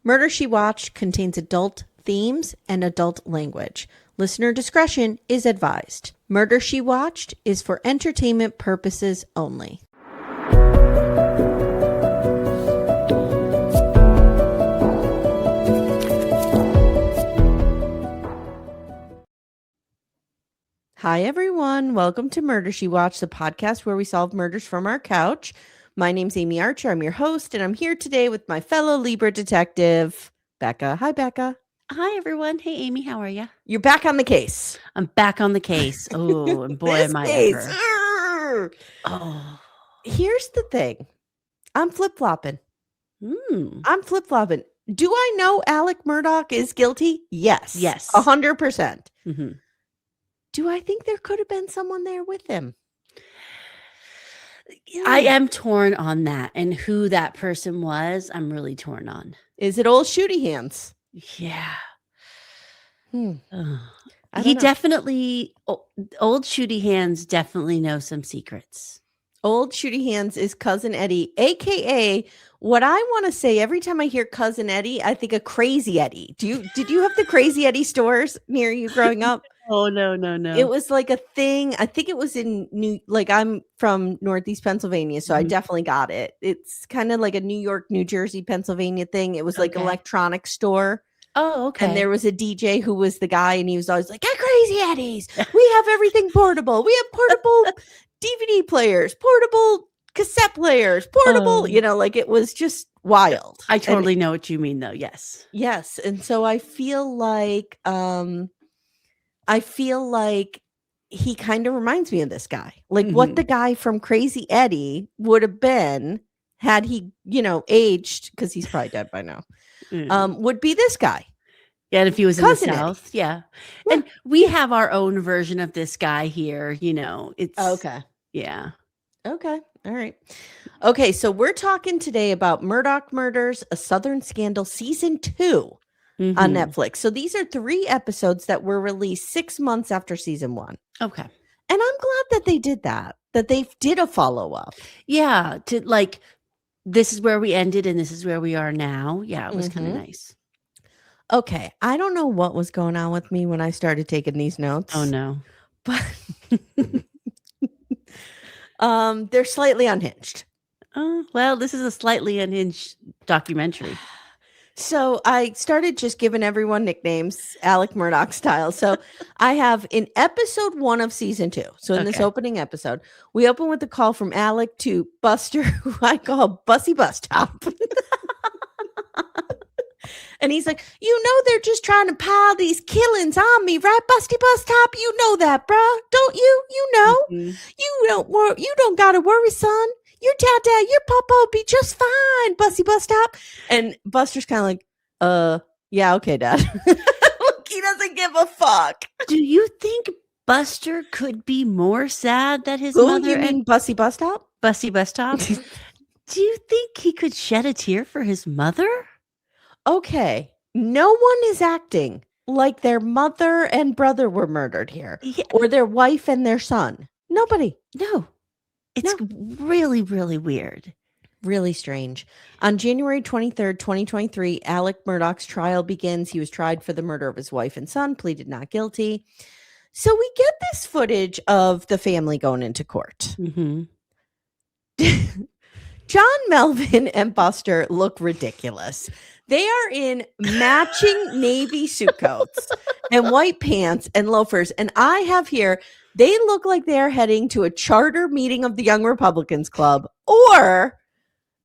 Murder She Watched contains adult themes and adult language. Listener discretion is advised. Murder She Watched is for entertainment purposes only. Hi, everyone. Welcome to Murder She Watched, the podcast where we solve murders from our couch. My name's Amye Archer. I'm your host, and I'm here today with my fellow Libra detective, Becca. Hi, Becca. Hi, everyone. Hey, Amy. How are you? You're back on the case. I'm back on the case. Oh, and boy, am I ever. Oh. Here's the thing. I'm flip-flopping. I'm flip-flopping. Do I know Alex Murdaugh is guilty? Yes. 100%. Mm-hmm. Do I think there could have been someone there with him? I am torn on that, and who that person was, I'm really torn on. Is it old Shooty Hands? Yeah. He definitely, old Shooty Hands definitely knows some secrets. Old Shooty Hands is Cousin Eddie, a.k.a. what I want to say every time I hear Cousin Eddie, I think of Crazy Eddie. Did you have the Crazy Eddie stores near you growing up? Oh, no. It was like a thing. I think it was in I'm from Northeast Pennsylvania, so I definitely got it. It's kind of like a New York, New Jersey, Pennsylvania thing. It was like an electronic store. Oh, okay. And there was a DJ who was the guy, and he was always like, "Get Crazy Eddie's. We have everything portable. We have portable DVD players, portable cassette players, portable." Like it was just wild. I totally know what you mean, though. Yes. Yes, and so I feel like he kind of reminds me of this guy, like what the guy from Crazy Eddie would have been had he, aged, because he's probably dead by now. Would be this guy. Yeah, and if he was Cousin in the South, yeah. And we have our own version of this guy here, it's okay. Yeah. Okay. All right. Okay, so we're talking today about Murdaugh Murders, A Southern Scandal, Season 2 on Netflix. So these are 3 episodes that were released 6 months after Season 1. Okay. And I'm glad that they did that they did a follow-up. Yeah, to like, this is where we ended and this is where we are now. Yeah, it was kind of nice. Okay, I don't know what was going on with me when I started taking these notes. Oh, no. But they're slightly unhinged. Well, this is a slightly unhinged documentary. So I started just giving everyone nicknames, Alex Murdaugh style. So I have in episode 1 of season 2. So in this opening episode, we open with a call from Alex to Buster, who I call Bussy Bus Top. And he's like, they're just trying to pile these killings on me, right, Busty Bus Top? You know that, bruh, don't you? You don't gotta worry, son. Your dad, your papa be just fine, Bussy Bus Top. And Buster's kind of like, yeah, okay, Dad. He doesn't give a fuck. Do you think Buster could be more sad that his mother? You mean Bussy Bus Top? Bussy Bus Top. Do you think he could shed a tear for his mother? Okay, no one is acting like their mother and brother were murdered here, or their wife and their son. Nobody. No. It's really, really weird. Really strange. On January 23rd, 2023, Alex Murdaugh's trial begins. He was tried for the murder of his wife and son, pleaded not guilty. So we get this footage of the family going into court. John, Melvin, and Buster look ridiculous. They are in matching navy suit coats and white pants and loafers. And I have here, they look like they're heading to a charter meeting of the Young Republicans Club, or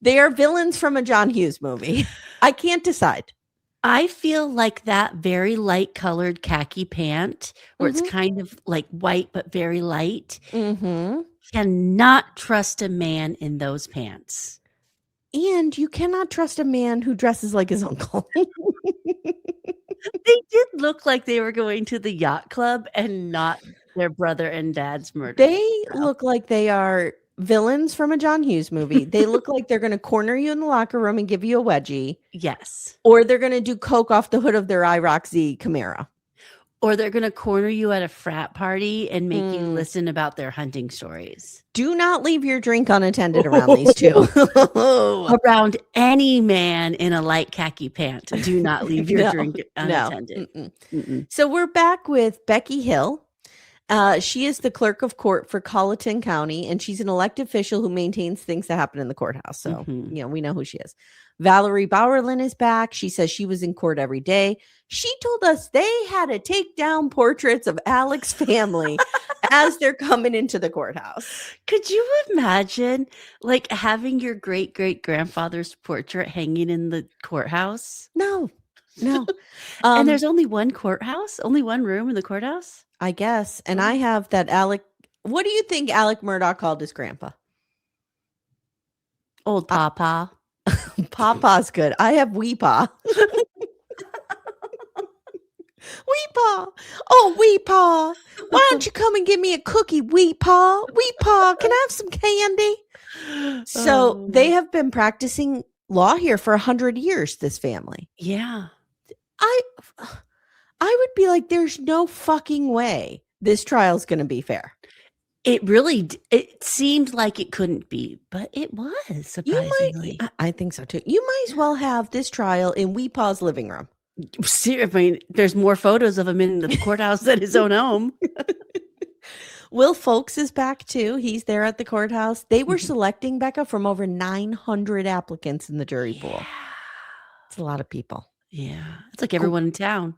they are villains from a John Hughes movie. I can't decide. I feel like that very light colored khaki pant, where it's kind of like white but very light. Cannot trust a man in those pants. And you cannot trust a man who dresses like his uncle. They did look like they were going to the yacht club and not their brother and dad's murder. They look like they are villains from a John Hughes movie. They look like they're going to corner you in the locker room and give you a wedgie. Yes. Or they're going to do coke off the hood of their IROC Z Camaro. Or they're going to corner you at a frat party and make you listen about their hunting stories. Do not leave your drink unattended around these two. Around any man in a light khaki pant. Do not leave your drink unattended. No. So we're back with Becky Hill. She is the clerk of court for Colleton County, and she's an elected official who maintains things that happen in the courthouse. So, we know who she is. Valerie Bowerlin is back. She says she was in court every day. She told us they had to take down portraits of Alex's family as they're coming into the courthouse. Could you imagine like having your great-great-grandfather's portrait hanging in the courthouse? No. And there's only one courthouse? Only one room in the courthouse? I guess. And I have that what do you think Alex Murdaugh called his grandpa? Old Papa. Papa's good. I have Weepaw. Weepaw. Oh, Weepaw. Why don't you come and give me a cookie, Weepaw? Weepaw, can I have some candy? So they have been practicing law here for 100 years, this family. Yeah. I would be like, there's no fucking way this trial's going to be fair. It seemed like it couldn't be, but it was, surprisingly. I think so too. You might as well have this trial in Weepaw's living room. I mean, there's more photos of him in the courthouse than his own home. Will Folks is back too. He's there at the courthouse. They were selecting, Becca, from over 900 applicants in the jury pool. It's a lot of people. Yeah. It's like everyone in town.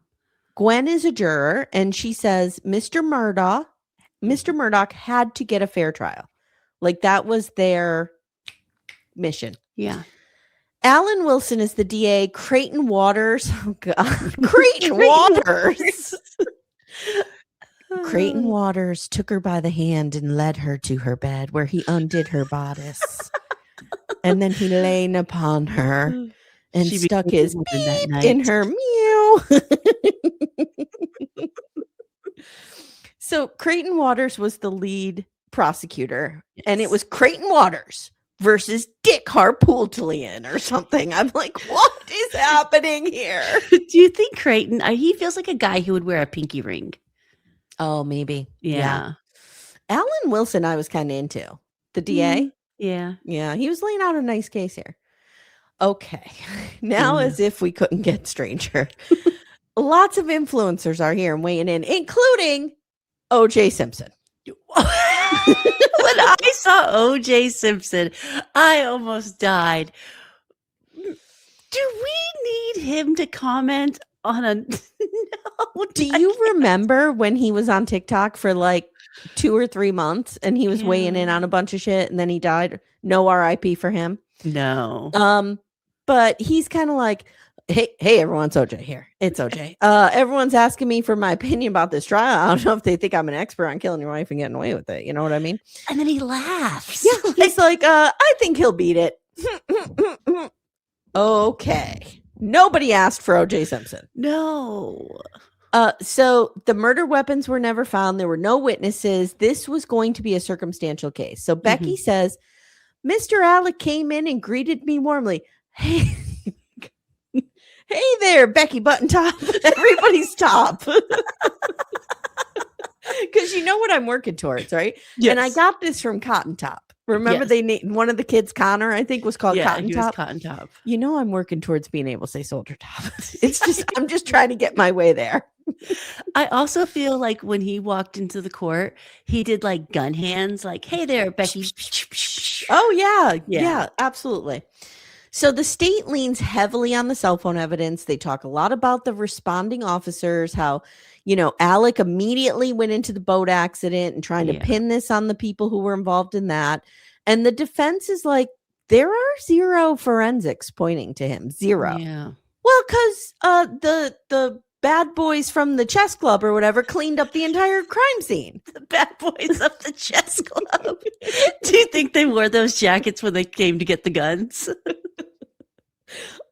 Gwen is a juror, and she says Mr. Murdaugh had to get a fair trial. Like, that was their mission. Yeah. Alan Wilson is the DA. Creighton Waters. Oh, God. Creighton Waters. Creighton Waters took her by the hand and led her to her bed, where he undid her bodice. And then he lay upon her and stuck his beep in her meow. So Creighton Waters was the lead prosecutor, and it was Creighton Waters versus Dick Harpootlian or something. I'm like, what is happening here? Do you think Creighton, he feels like a guy who would wear a pinky ring? Oh, maybe. Yeah. Alan Wilson, I was kind of into. The DA? Yeah. Yeah, he was laying out a nice case here. Okay. Now, as if we couldn't get stranger. Lots of influencers are here and weighing in, including O.J. Simpson. When I saw O.J. Simpson, I almost died. Do we need him to comment on a... No, do you remember when he was on TikTok for like 2 or 3 months and he was weighing in on a bunch of shit and then he died? No RIP for him. No. But he's kind of like, hey, everyone, it's OJ here. It's OJ. Everyone's asking me for my opinion about this trial. I don't know if they think I'm an expert on killing your wife and getting away with it. You know what I mean? And then he laughs. Yeah, he's like, I think he'll beat it. Okay. Nobody asked for OJ Simpson. No. So the murder weapons were never found. There were no witnesses. This was going to be a circumstantial case. So Becky says, Mr. Alec came in and greeted me warmly. Hey there, Becky Button Top. Everybody's top. Because you know what I'm working towards, right? Yes. And I got this from Cotton Top. Remember, one of the kids, Connor, I think, was called Cotton Top. Cotton Top. You know, I'm working towards being able to say Soldier Top. It's just, I'm just trying to get my way there. I also feel like when he walked into the court, he did like gun hands, like, hey there, Becky. Oh, yeah, absolutely. So the state leans heavily on the cell phone evidence. They talk a lot about the responding officers, how, Alec immediately went into the boat accident and trying to pin this on the people who were involved in that. And the defense is like, there are zero forensics pointing to him. Zero. Yeah. Well, because the bad boys from the chess club or whatever cleaned up the entire crime scene. The bad boys of the chess club. Do you think they wore those jackets when they came to get the guns?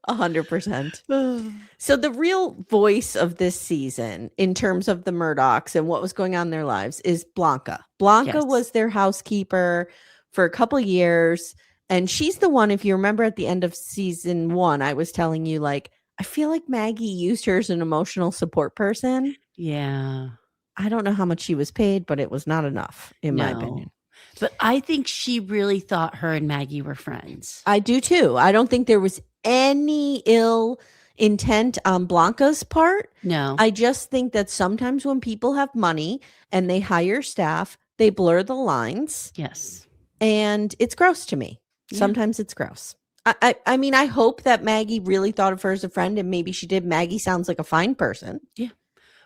100%. So the real voice of this season in terms of the Murdaughs and what was going on in their lives is Blanca. Blanca was their housekeeper for a couple of years. And she's the one, if you remember at the end of season 1, I was telling you, like, I feel like Maggie used her as an emotional support person. Yeah. I don't know how much she was paid, but it was not enough, in my opinion. No. But I think she really thought her and Maggie were friends. I do too. I don't think there was any ill intent on Blanca's part. No. I just think that sometimes when people have money and they hire staff, they blur the lines, Yes. and it's gross to me. Yeah. Sometimes it's gross. I mean, I hope that Maggie really thought of her as a friend, and maybe she did. Maggie sounds like a fine person. Yeah.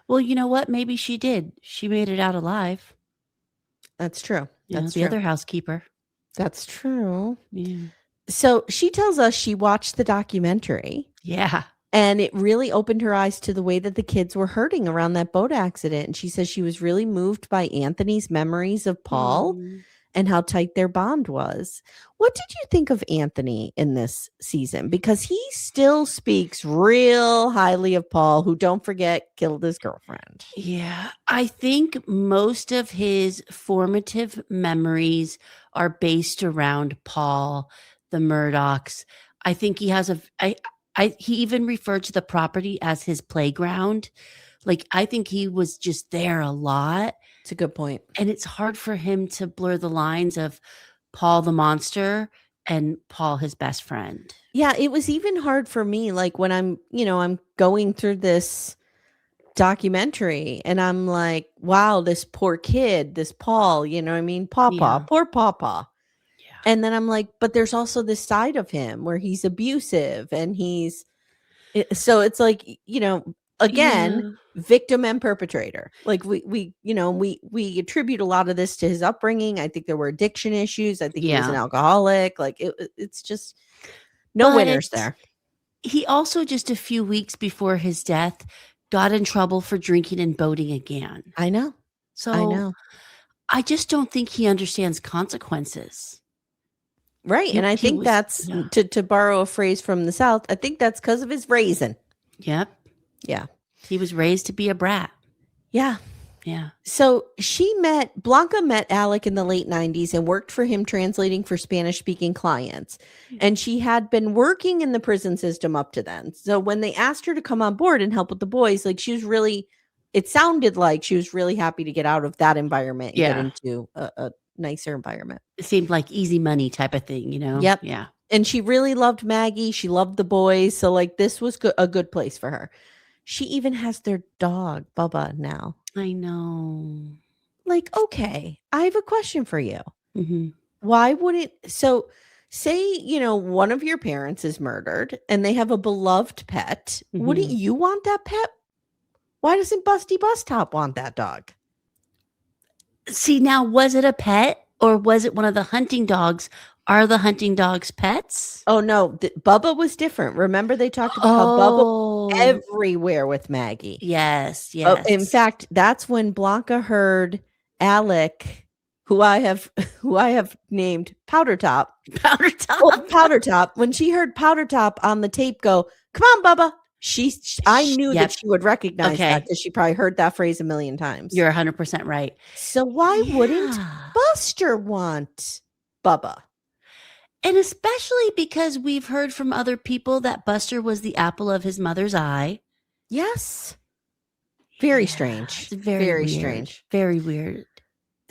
Well, you know what? Maybe she did. She made it out alive. That's true. That's the true. other housekeeper. That's true. Yeah. So she tells us she watched the documentary. Yeah. And it really opened her eyes to the way that the kids were hurting around that boat accident. And she says she was really moved by Anthony's memories of Paul and how tight their bond was. What did you think of Anthony in this season? Because he still speaks real highly of Paul, who, don't forget, killed his girlfriend. Yeah. I think most of his formative memories are based around Paul, the Murdaughs. I think he has he even referred to the property as his playground. Like, I think he was just there a lot. It's a good point. And it's hard for him to blur the lines of Paul the monster and Paul his best friend. Yeah, it was even hard for me. Like, when I'm going through this documentary and I'm like, wow, this poor kid, this Paul, Pawpaw, poor Pawpaw. Yeah. And then I'm like, but there's also this side of him where he's abusive and so it's like, again, victim and perpetrator. Like we attribute a lot of this to his upbringing. I think there were addiction issues. I think he was an alcoholic. Like it's just no winners there. He also, just a few weeks before his death, got in trouble for drinking and boating again. I know. I just don't think he understands consequences. Right. And I think that's, to borrow a phrase from the South, I think that's because of his raising. Yep. Yeah. He was raised to be a brat. Yeah. Yeah. So Blanca met Alec in the late 90s and worked for him translating for Spanish-speaking clients. And she had been working in the prison system up to then. So when they asked her to come on board and help with the boys, like, it sounded like she was really happy to get out of that environment and get into a nicer environment. It seemed like easy money type of thing, Yep. Yeah. And she really loved Maggie. She loved the boys. So, like, this was a good place for her. She even has their dog, Bubba, now. I know. Like, okay, I have a question for you. Mm-hmm. Why wouldn't, so say, one of your parents is murdered and they have a beloved pet. Mm-hmm. Wouldn't you want that pet? Why doesn't Busty Bus Top want that dog? See, now, was it a pet or was it one of the hunting dogs? Are the hunting dogs pets? Oh, no. Bubba was different. Remember, they talked about how Bubba was everywhere with Maggie. Yes. In fact, that's when Blanca heard Alec, who I have named Powder Top. Powder Top. Well, Powder Top. When she heard Powder Top on the tape go, "Come on, Bubba." I knew that she would recognize that because she probably heard that phrase a million times. You're 100% right. So why wouldn't Buster want Bubba? And especially because we've heard from other people that Buster was the apple of his mother's eye. Yes. Very strange. Very strange. Very weird.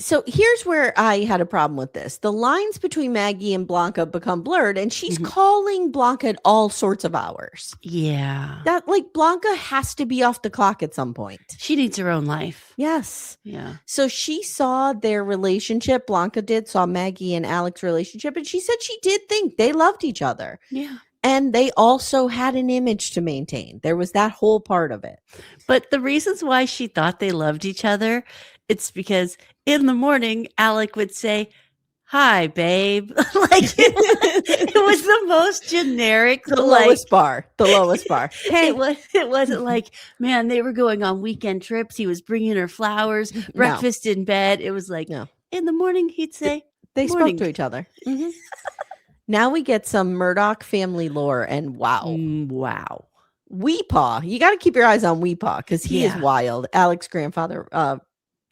So here's where I had a problem with this. The lines between Maggie and Blanca become blurred, and she's calling Blanca at all sorts of hours. Yeah. That, like, Blanca has to be off the clock at some point. She needs her own life. Yes. Yeah. So she saw their relationship. Blanca saw Maggie and Alex's relationship, and she said she did think they loved each other. Yeah. And they also had an image to maintain. There was that whole part of it. But the reasons why she thought they loved each other, it's because in the morning, Alec would say, "Hi, babe." Like, it was the most generic. The lowest bar. Hey, it wasn't like, man, they were going on weekend trips. He was bringing her flowers, breakfast in bed. It was like, in the morning, he'd say, they spoke to each other. Mm-hmm. Now we get some Murdaugh family lore, and wow. Weepaw. You got to keep your eyes on Weepaw because he is wild. Alex's grandfather,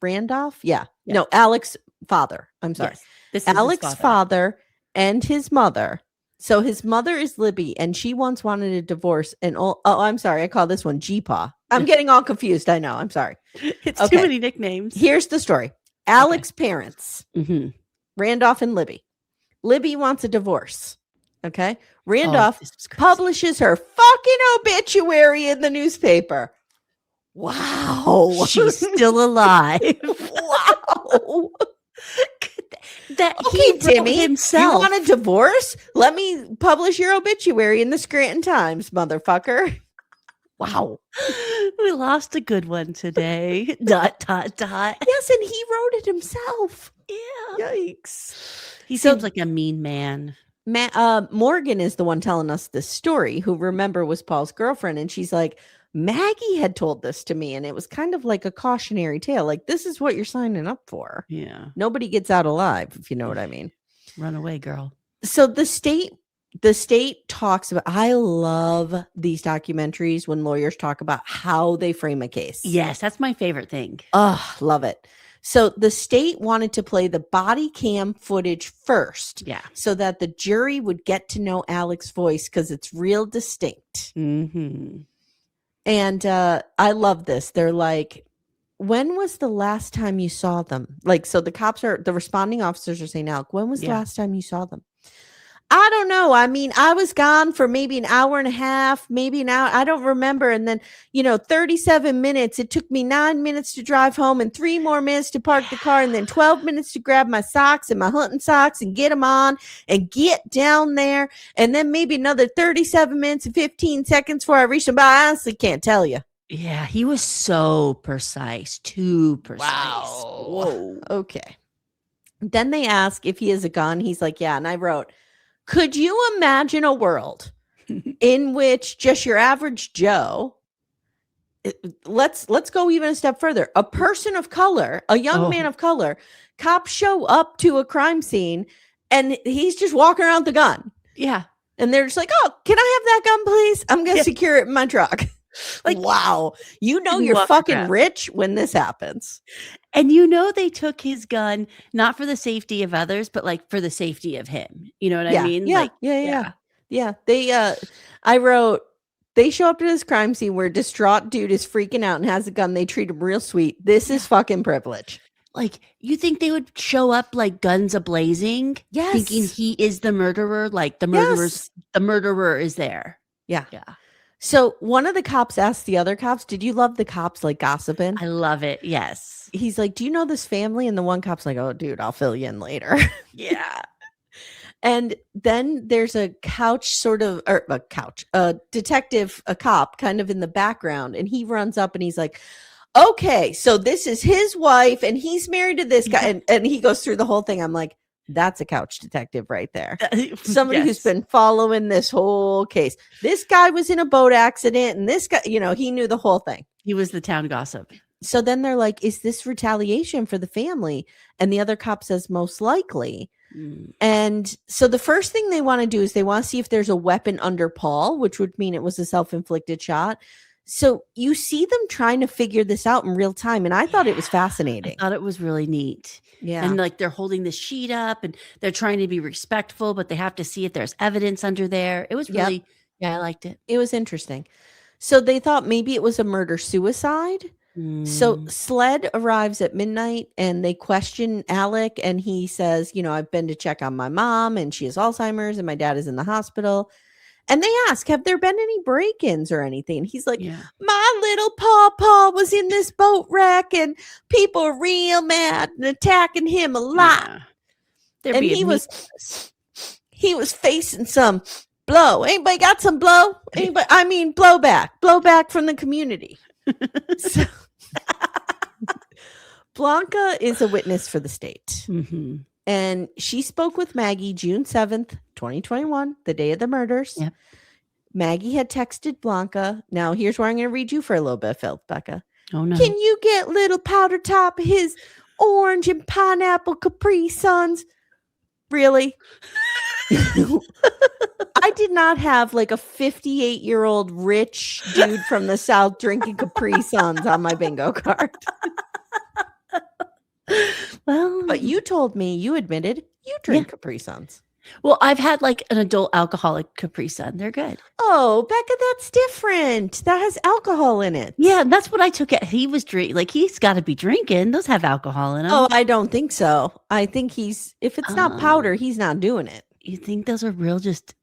Randolph? Yeah. No, Alex's father. I'm sorry. Yes, this is Alex's father and his mother. So his mother is Libby, and she once wanted a divorce. And I'm sorry, I call this one G-Paw. I'm getting all confused. I know. I'm sorry. It's too many nicknames. Here's the story. Alex's parents, Randolph and Libby. Libby wants a divorce. Okay. Randolph publishes her fucking obituary in the newspaper. Wow. She's still alive. Wow. That okay, Timmy, himself. You want a divorce? Let me publish your obituary in the Scranton Times, motherfucker. Wow. We lost a good one today. ... Yes, and he wrote it himself. Yeah. Yikes. He seems like a mean man. Morgan is the one telling us this story, who, remember, was Paul's girlfriend. And she's like, Maggie had told this to me, and it was kind of like a cautionary tale. Like, this is what you're signing up for. Yeah. Nobody gets out alive, if you know what I mean. Run away, girl. So the state talks about, I love these documentaries when lawyers talk about how they frame a case. Yes, that's my favorite thing. Oh, love it. So the state wanted to play the body cam footage first. Yeah. So that the jury would get to know Alex's voice because it's real distinct. Mm-hmm. And I love this. They're like, when was the last time you saw them? Like, so the responding officers are saying, Alec, when was the last time you saw them? I don't know. I mean, I was gone for maybe an hour and a half, maybe an hour. I don't remember. And then, 37 minutes. It took me 9 minutes to drive home and 3 more minutes to park the car. And then 12 minutes to grab my socks and my hunting socks and get them on and get down there. And then maybe another 37 minutes and 15 seconds before I reached them. But I honestly can't tell you. Yeah, he was so precise, too precise. Wow. Whoa. Okay. Then they ask if he has a gun. He's like, yeah. And I wrote, could you imagine a world in which just your average Joe, let's go even a step further, a person of color, a young man of color, cops show up to a crime scene and he's just walking around with the gun. Yeah. And they're just like, oh, can I have that gun, please? I'm going to secure it in my truck. Like, wow, you're fucking rich when this happens. And they took his gun, not for the safety of others, but like for the safety of him. You know what I mean? Yeah, yeah. I wrote, they show up to this crime scene where a distraught dude is freaking out and has a gun. They treat him real sweet. This is fucking privilege. Like, you think they would show up like guns a-blazing? Yes. Thinking he is the murderer? Like the murderer is there. Yeah. Yeah. So one of the cops asked the other cops, did you love the cops like gossiping? I love it. Yes. He's like, do you know this family? And the one cop's like, oh, dude, I'll fill you in later. Yeah. And then there's a detective, a cop kind of in the background. And he runs up and he's like, okay, so this is his wife and he's married to this guy. And he goes through the whole thing. I'm like, that's a couch detective right there. Somebody who's been following this whole case. This guy was in a boat accident and this guy, he knew the whole thing. He was the town gossip. So then they're like, is this retaliation for the family? And the other cop says, most likely. And so the first thing they want to do is they want to see if there's a weapon under Paul, which would mean it was a self-inflicted shot. So you see them trying to figure this out in real time. And I thought it was fascinating. I thought it was really neat. Yeah. And like they're holding the sheet up and they're trying to be respectful, but they have to see if there's evidence under there. It was really, I liked it. It was interesting. So they thought maybe it was a murder-suicide. So SLED arrives at midnight and they question Alec and he says, I've been to check on my mom and she has Alzheimer's and my dad is in the hospital. And they ask, have there been any break-ins or anything? He's like, my little pawpaw was in this boat wreck and people are real mad and attacking him a lot. Yeah. And he was facing some blow. Anybody got some blow? Anybody? I mean, blowback from the community. So, Blanca is a witness for the state. Mm-hmm. And she spoke with Maggie June 7th, 2021, the day of the murders. Yep. Maggie had texted Blanca. Now, here's where I'm going to read you for a little bit of filth, Becca. Oh, no. Can you get little powder top his orange and pineapple Capri Suns? Really? I did not have like a 58-year-old rich dude from the South drinking Capri Suns on my bingo card. Well, but you told me, you admitted you drink Capri Suns. Well, I've had like an adult alcoholic Capri Sun. They're good. Oh, Becca, that's different. That has alcohol in it. Yeah, that's what I took it. He was like he's got to be drinking. Those have alcohol in them. Oh, I don't think so. I think if it's not powder, he's not doing it. You think those are real just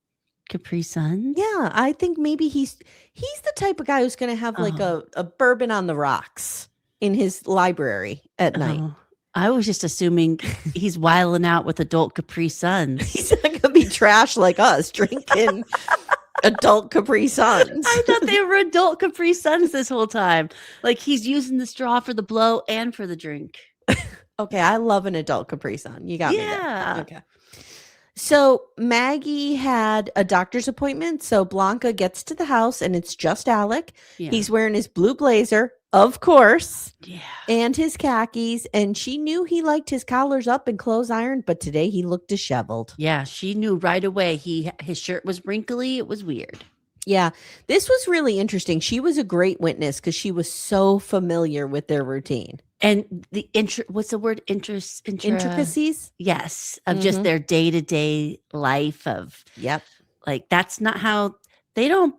Capri Suns? Yeah, I think maybe he's the type of guy who's going to have like a bourbon on the rocks in his library at night. I was just assuming he's wiling out with adult Capri Suns. He's not going to be trash like us drinking adult Capri Suns. I thought they were adult Capri Suns this whole time. Like he's using the straw for the blow and for the drink. Okay, I love an adult Capri Sun. You got me there. Yeah. Okay. So Maggie had a doctor's appointment. So Blanca gets to the house and it's just Alec. Yeah. He's wearing his blue blazer, of course. Yeah. And his khakis. And she knew he liked his collars up and clothes ironed, but today he looked disheveled. Yeah, she knew right away his shirt was wrinkly. It was weird. Yeah, this was really interesting. She was a great witness because she was so familiar with their routine. And the what's the word? Intricacies? Yes, of just their day-to-day life of like that's not how they don't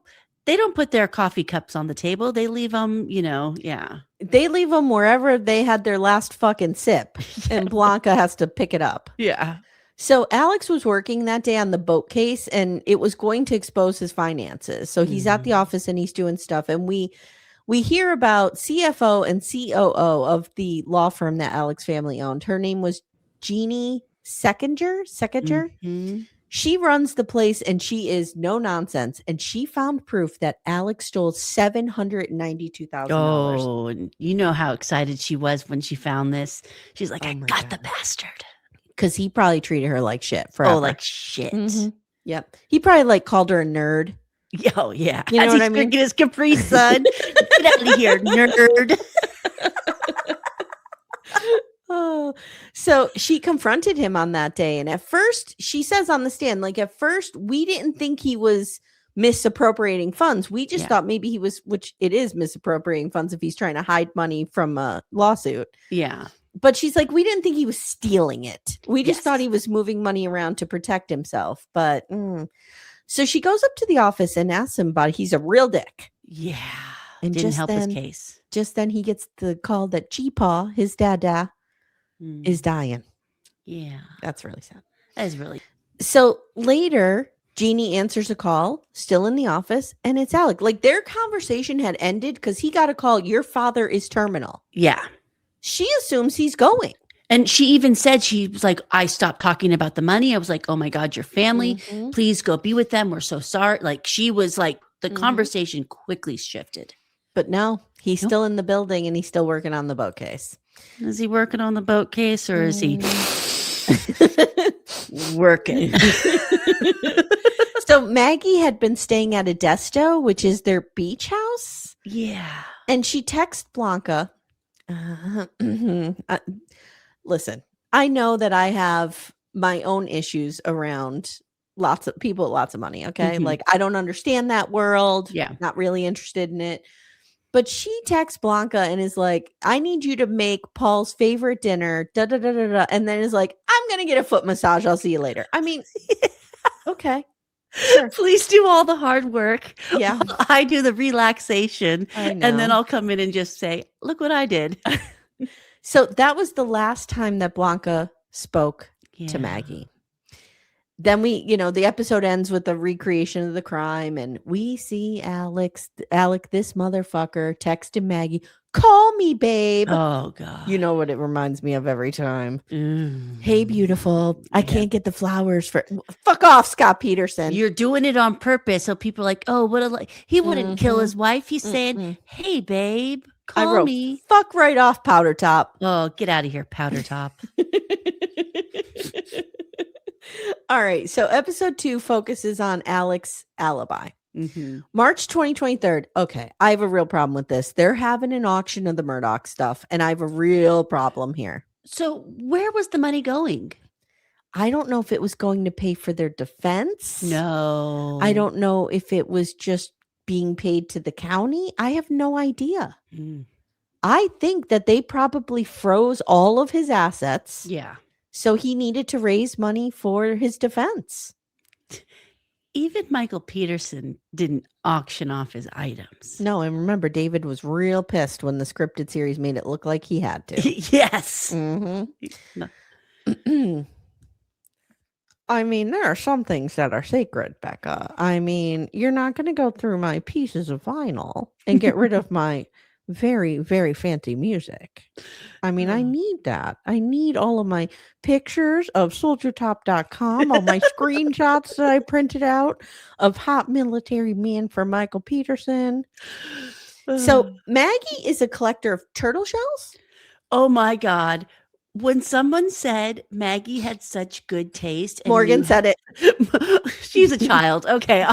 put their coffee cups on the table. They leave them, They leave them wherever they had their last fucking sip and Blanca has to pick it up. Yeah. So Alex was working that day on the boat case and it was going to expose his finances. So he's at the office and he's doing stuff and we hear about CFO and COO of the law firm that Alex family owned. Her name was Jeannie Seckinger. Mm-hmm. She runs the place and she is no nonsense. And she found proof that Alex stole $792,000. Oh, and you know how excited she was when she found this. She's like, I got the bastard. Because he probably treated her like shit forever. Oh, like shit. Mm-hmm. Yep. He probably like called her a nerd. Oh, yeah. You know what I mean? Drinking his Capri Sun. Get out of here, nerd. Oh, so she confronted him on that day. And at first, she says on the stand, like at first, we didn't think he was misappropriating funds. We just thought maybe he was, which it is misappropriating funds if he's trying to hide money from a lawsuit. Yeah. But she's like, we didn't think he was stealing it. We just thought he was moving money around to protect himself. But so she goes up to the office and asks him about it. He's a real dick. Yeah. And didn't help his case. Just then he gets the call that G-Paw, his dada, is dying. Yeah. That's really sad. That is really. So later, Jeannie answers a call, still in the office, and it's Alec. Like their conversation had ended because he got a call, your father is terminal. Yeah. She assumes he's going. And she even said, she was like, I stopped talking about the money. I was like, oh my God, your family, please go be with them. We're so sorry. Like she was like, the conversation quickly shifted. But no, he's still in the building and he's still working on the boat case. Is he working on the boat case or is he working? So Maggie had been staying at Adesto, which is their beach house. Yeah. And she texts Blanca. Listen, I know that I have my own issues around lots of people, lots of money. Okay. Like I don't understand that world. Yeah. Not really interested in it. But she texts Blanca and is like, I need you to make Paul's favorite dinner. Da, da, da, da, da. And then is like, I'm going to get a foot massage. I'll see you later. I mean, okay. Sure. Please do all the hard work. Yeah. I do the relaxation. I know. And then I'll come in and just say, look what I did. So that was the last time that Blanca spoke to Maggie. Then the episode ends with the recreation of the crime and we see Alec, this motherfucker, texting Maggie, call me, babe. Oh, God. You know what it reminds me of every time. Hey, beautiful. I can't get the flowers for... Fuck off, Scott Peterson. You're doing it on purpose. So people are like, oh, he wouldn't kill his wife. He's saying, hey, babe, call me. Fuck right off, Powder Top. Oh, get out of here, Powder Top. All right. So episode 2 focuses on Alex's alibi. March 2023. Okay. I have a real problem with this. They're having an auction of the Murdaugh stuff, and I have a real problem here. So where was the money going? I don't know if it was going to pay for their defense. No. I don't know if it was just being paid to the county. I have no idea. I think that they probably froze all of his assets. Yeah. So he needed to raise money for his defense. Even Michael Peterson didn't auction off his items. No, and remember, David was real pissed when the scripted series made it look like he had to. Yes. Mm-hmm. No. I mean, there are some things that are sacred, Becca. I mean, you're not going to go through my pieces of vinyl and get rid of my very, very fancy music. I mean, I need that. I need all of my pictures of soldiertop.com, all my screenshots that I printed out of hot military man for Michael Peterson. So Maggie is a collector of turtle shells? Oh my God. When someone said Maggie had such good taste, and Morgan said it. She's a child. Okay,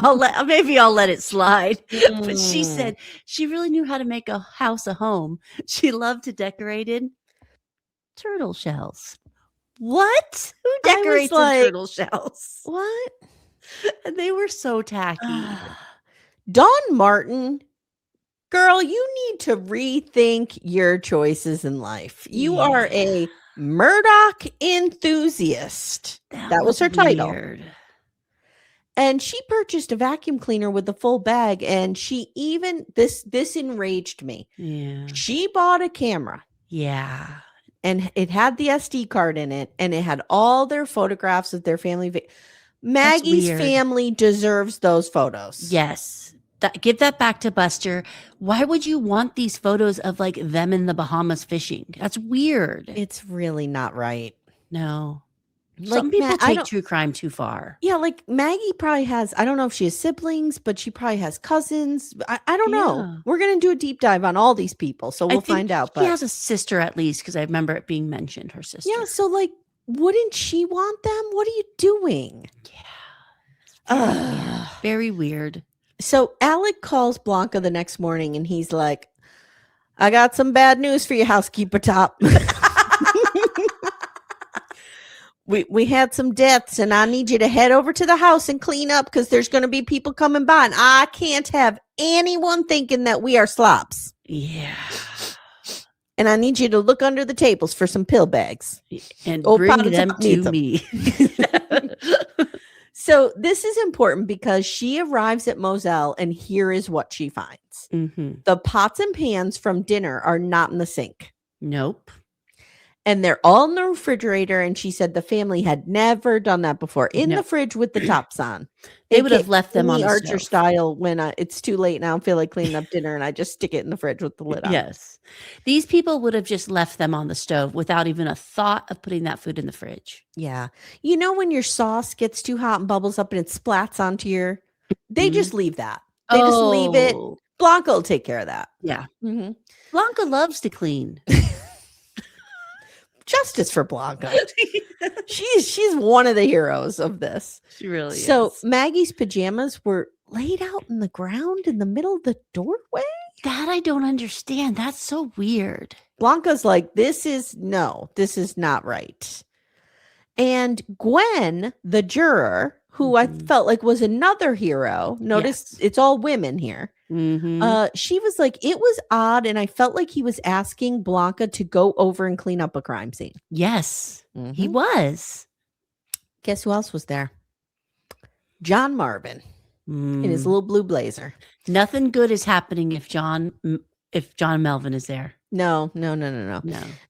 maybe I'll let it slide. But she said she really knew how to make a house a home. She loved to decorate in turtle shells. What? Who decorates in turtle shells? What? And they were so tacky. Dawn Martin, girl, you need to rethink your choices in life. You are a Murdaugh enthusiast. That was her title. And she purchased a vacuum cleaner with a full bag, and she even this enraged me. Yeah. She bought a camera. Yeah. And it had the SD card in it, and it had all their photographs of their family. Maggie's family deserves those photos. Yes. Give that back to Buster. Why would you want these photos of like them in the Bahamas fishing? That's weird. It's really not right. No. Some people take true crime too far. Yeah, like Maggie probably has, I don't know if she has siblings, but she probably has cousins. I don't know. We're going to do a deep dive on all these people, so we'll find out. She has a sister at least, because I remember it being mentioned, her sister. Yeah, so like, wouldn't she want them? What are you doing? Yeah. Very weird. So Alec calls Blanca the next morning, and he's like, I got some bad news for you, Housekeeper Top. We had some deaths, and I need you to head over to the house and clean up, because there's going to be people coming by, and I can't have anyone thinking that we are slops. Yeah. And I need you to look under the tables for some pill bags. And bring them to me. So this is important because she arrives at Moselle, and here is what she finds. The pots and pans from dinner are not in the sink. Nope. And they're all in the refrigerator. And she said the family had never done that before. In the fridge with the tops on. They would have left them on the Archer stove. style when it's too late and I don't feel like cleaning up dinner, and I just stick it in the fridge with the lid on. Yes. These people would have just left them on the stove without even a thought of putting that food in the fridge. Yeah. You know when your sauce gets too hot and bubbles up and it splats onto your... They just leave that. They just leave it. Blanca will take care of that. Yeah. Blanca loves to clean. Justice for Blanca. She's one of the heroes of this. She really is. So Maggie's pajamas were laid out in the ground in the middle of the doorway? That I don't understand. That's so weird. Blanca's like, this is not right. And Gwen, the juror, who I felt like was another hero, notice it's all women here. She was like, it was odd, and I felt like he was asking Blanca to go over and clean up a crime scene. Yes, he was. Guess who else was there? John Marvin in his little blue blazer. Nothing good is happening if John Melvin is there. No.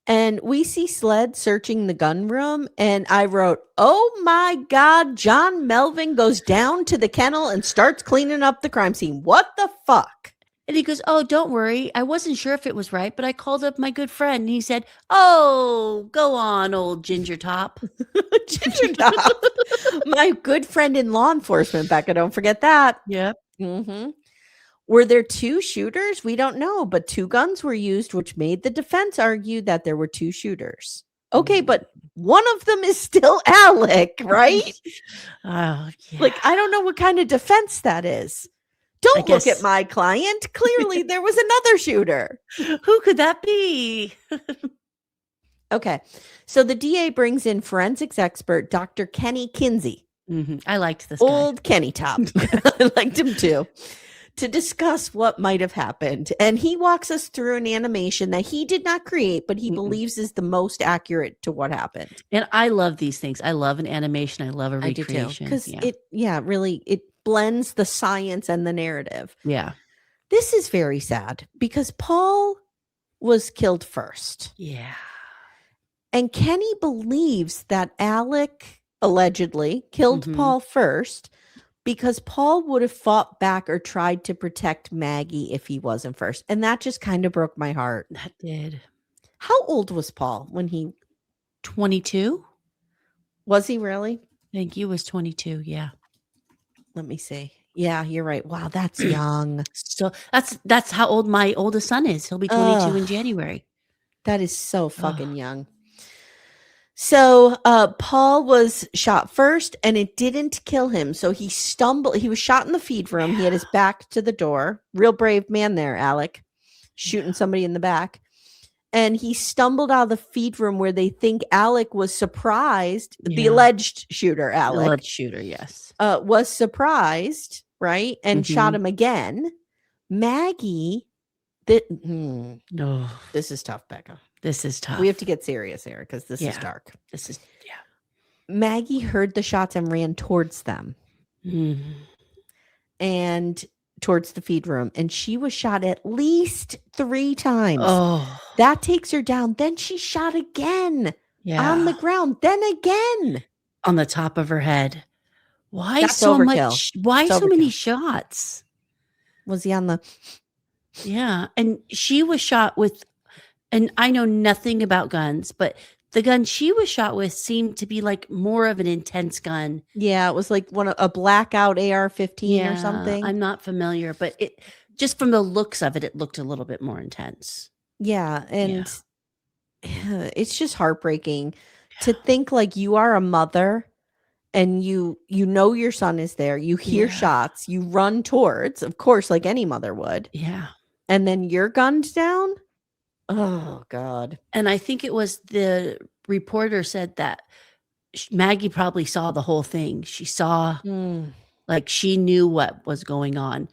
And we see Sled searching the gun room, and I wrote, oh my God, John Melvin goes down to the kennel and starts cleaning up the crime scene. What the fuck? And he goes, oh, don't worry. I wasn't sure if it was right, but I called up my good friend, and he said, oh, go on, old Ginger Top. Ginger Top. My good friend in law enforcement, Becca. Don't forget that. Yep. Were there two shooters? We don't know, but two guns were used, which made the defense argue that there were two shooters. Okay, but one of them is still Alec, right? Oh, yeah. Like, I don't know what kind of defense that is. Don't look at my client. Clearly, there was another shooter. Who could that be? Okay, so the DA brings in forensics expert Dr. Kenny Kinsey. I liked this guy. Old Kenny Top. I liked him too. to discuss what might have happened. And he walks us through an animation that he did not create, but he believes is the most accurate to what happened. And I love these things. I love an animation. I love a recreation. Because it blends the science and the narrative. Yeah. This is very sad because Paul was killed first. Yeah. And Kenny believes that Alec allegedly killed Paul first because Paul would have fought back or tried to protect Maggie if he wasn't first. And that just kind of broke my heart. That did. How old was Paul when he... 22? Was he really? I think he was 22, yeah. Let me see. Yeah, you're right. Wow, that's young. So that's how old my oldest son is. He'll be 22 in January. That is so fucking young. So Paul was shot first and it didn't kill him. So he stumbled. He was shot in the feed room. He had his back to the door. Real brave man there, Alec, shooting somebody in the back. And he stumbled out of the feed room where they think Alec was surprised. Yeah. The alleged shooter, Alec. Alleged shooter, yes. Was surprised, right? And shot him again. Maggie. No. This is tough, Becca. This is tough. We have to get serious here because this is dark. This is, Maggie heard the shots and ran towards them. And towards the feed room. And she was shot at least 3 times. Oh. That takes her down. Then she shot again on the ground. Then again. On the top of her head. Why That's so overkill. much? Why It's so many overkill. shots? Was he on the... Yeah. And she was shot with, and I know nothing about guns, but the gun she was shot with seemed to be like more of an intense gun. Yeah, it was like a blackout AR-15 or something. I'm not familiar, but it just from the looks of it, it looked a little bit more intense. Yeah, and it's just heartbreaking to think like you are a mother and you know your son is there. You hear shots, you run towards, of course, like any mother would. Yeah. And then you're gunned down. Oh, God. And I think it was the reporter said that Maggie probably saw the whole thing. She saw, like, she knew what was going on.